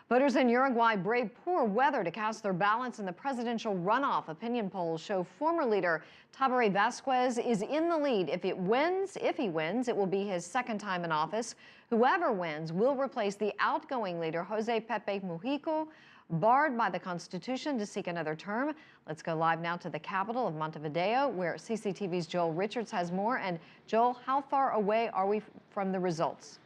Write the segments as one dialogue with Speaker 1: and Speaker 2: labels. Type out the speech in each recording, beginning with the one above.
Speaker 1: Voters in Uruguay brave poor weather to cast their ballots in the presidential runoff. Opinion polls show former leader Tabare Vazquez is in the lead. If he wins, it will be his second time in office. Whoever wins will replace the outgoing leader, Pepe Mujica, barred by the Constitution to seek another term. Let's go live now to the capital of Montevideo, where CCTV's Joel Richards has more. And Joel, how far away are we from the results?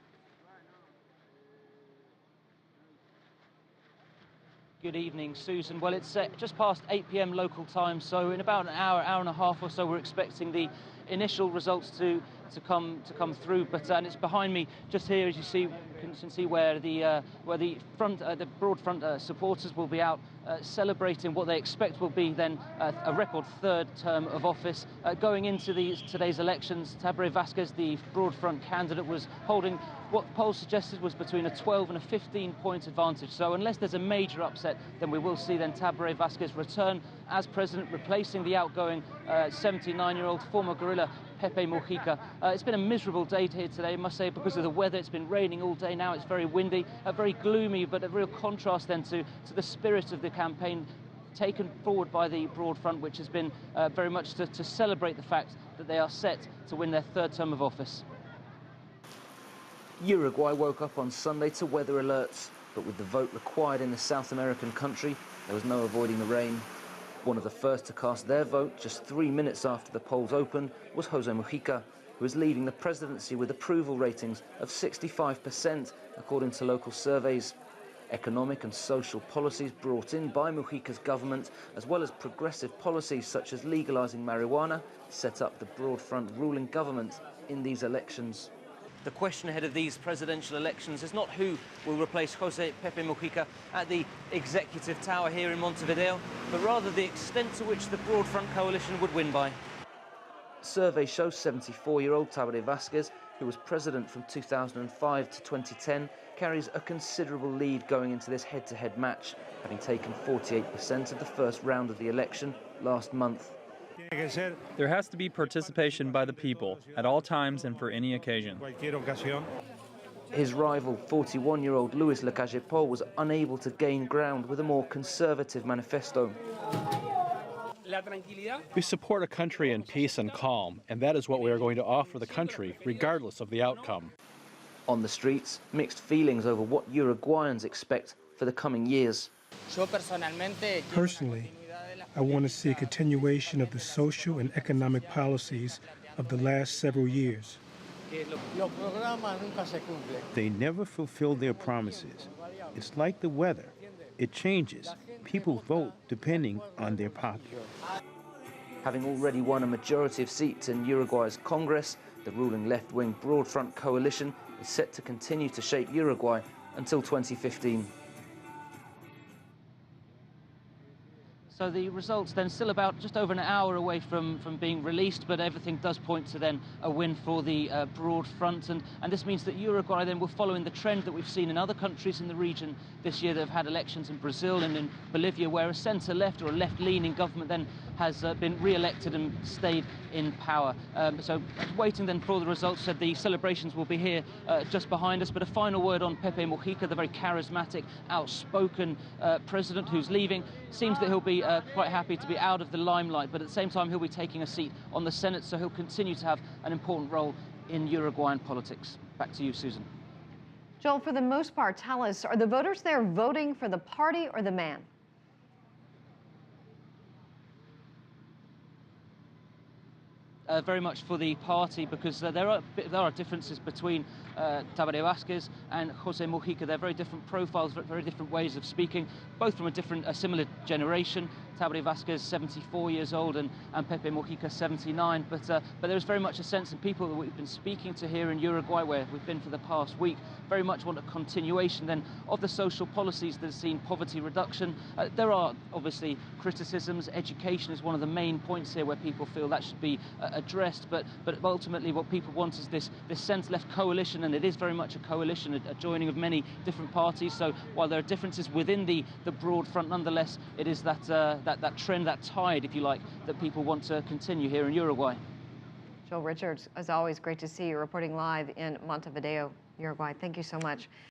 Speaker 2: Good evening, Susan. Well, it's just past 8 p.m. local time, so in about an hour and a half or so, we're expecting the initial results to come through. But and it's behind me, just here, as you see, can see where the broad front supporters will be out celebrating what they expect will be then a record third term of office. Going into today's elections, Tabare Vazquez, the broad front candidate, was holding what polls suggested was between a 12 and a 15-point advantage. So unless there's a major upset, then we will see then Tabare Vazquez return as president, replacing the outgoing 79-year-old former guerrilla Pepe Mujica. It's been a miserable day here today, I must say, because of the weather. It's been raining all day now. It's very windy, very gloomy, but a real contrast then to the spirit of the campaign taken forward by the broad front, which has been very much to celebrate the fact that they are set to win their third term of office.
Speaker 3: Uruguay woke up on Sunday to weather alerts, but with the vote required in the South American country, there was no avoiding the rain. One of the first to cast their vote just 3 minutes after the polls opened was Mujica, who is leading the presidency with approval ratings of 65%, according to local surveys. Economic and social policies brought in by Mujica's government, as well as progressive policies such as legalizing marijuana, set up the broad front ruling government in these elections.
Speaker 2: The question ahead of these presidential elections is not who will replace Pepe Mujica at the executive tower here in Montevideo, but rather the extent to which the broad front coalition would win by.
Speaker 3: Surveys show 74-year-old Tabare Vazquez, who was president from 2005 to 2010, carries a considerable lead going into this head-to-head match, having taken 48% of the first round of the election last month.
Speaker 4: There has to be participation by the people at all times and for any occasion.
Speaker 3: His rival, 41-year-old Luis Paul, was unable to gain ground with a more conservative manifesto.
Speaker 5: We support a country in peace and calm, and that is what we are going to offer the country, regardless of the outcome.
Speaker 3: On the streets, mixed feelings over what Uruguayans expect for the coming years.
Speaker 6: Personally, I want to see a continuation of the social and economic policies of the last several years.
Speaker 7: They never fulfill their promises. It's like the weather. It changes. People vote depending on their pocket.
Speaker 3: Having already won a majority of seats in Uruguay's Congress, the ruling left-wing broad front coalition is set to continue to shape Uruguay until 2015.
Speaker 2: So the results then still about just over an hour away from being released, but everything does point to then a win for the broad front. And this means that Uruguay then will follow in the trend that we've seen in other countries in the region this year that have had elections in Brazil and in Bolivia, where a centre-left or a left-leaning government then has been re-elected and stayed in power. So waiting then for the results. So the celebrations will be here just behind us. But a final word on Pepe Mujica, the very charismatic, outspoken president who's leaving. Seems that he'll be quite happy to be out of the limelight, but at the same time he'll be taking a seat on the Senate, so he'll continue to have an important role in Uruguayan politics. Back to you, Susan.
Speaker 1: Joel, for the most part, tell us, are the voters there voting for the party or the man?
Speaker 2: Very much for the party, because there are differences between Tabare Vazquez and Mujica. They're very different profiles, very different ways of speaking, both from a similar generation. Tabare Vazquez 74 years old and Pepe Mujica 79, but there's very much a sense, and people that we've been speaking to here in Uruguay, where we've been for the past week, very much want a continuation then of the social policies that have seen poverty reduction. There are obviously criticisms. Education is one of the main points here where people feel that should be addressed, but ultimately what people want is this centre-left coalition, and it is very much a coalition, a joining of many different parties. So while there are differences within the broad front, nonetheless, it is that trend, that tide, if you like, that people want to continue here in Uruguay.
Speaker 1: Joel Richards, as always, great to see you reporting live in Montevideo, Uruguay. Thank you so much.